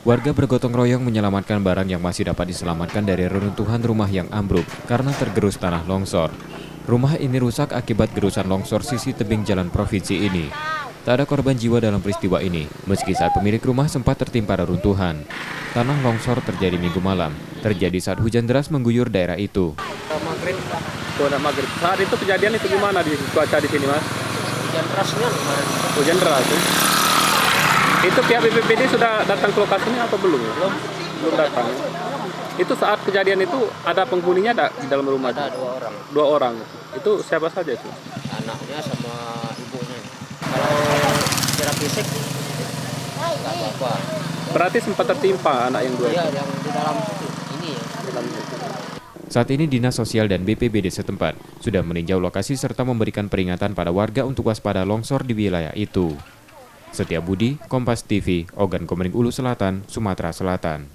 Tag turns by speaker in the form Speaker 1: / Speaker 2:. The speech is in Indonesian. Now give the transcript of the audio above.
Speaker 1: Warga bergotong royong menyelamatkan barang yang masih dapat diselamatkan dari reruntuhan rumah yang ambruk karena tergerus tanah longsor. Rumah ini rusak akibat gerusan longsor sisi tebing jalan provinsi ini. Tak ada korban jiwa dalam peristiwa ini, meski saat pemilik rumah sempat tertimpa reruntuhan. Tanah longsor terjadi Minggu malam, terjadi saat hujan deras mengguyur daerah itu.
Speaker 2: Maghrib. Saat itu kejadian itu gimana di cuaca di sini, Mas?
Speaker 3: Hujan derasnya kemarin.
Speaker 2: Hujan deras. Itu pihak BPBD sudah datang ke lokasinya atau belum? Belum datang. Itu saat kejadian itu ada penghuninya di dalam rumah?
Speaker 3: Ada 2 orang.
Speaker 2: 2 orang. Itu siapa saja itu?
Speaker 3: Anaknya sama ibunya. Kalau secara fisik nggak apa-apa.
Speaker 2: Berarti sempat tertimpa anak yang 2
Speaker 3: Iya,
Speaker 2: itu?
Speaker 3: yang di dalam situ. Ini ya.
Speaker 1: Saat ini Dinas Sosial dan BPBD setempat sudah meninjau lokasi serta memberikan peringatan pada warga untuk waspada longsor di wilayah itu. Setia Budi, Kompas TV, Ogan Komering Ulu Selatan, Sumatera Selatan.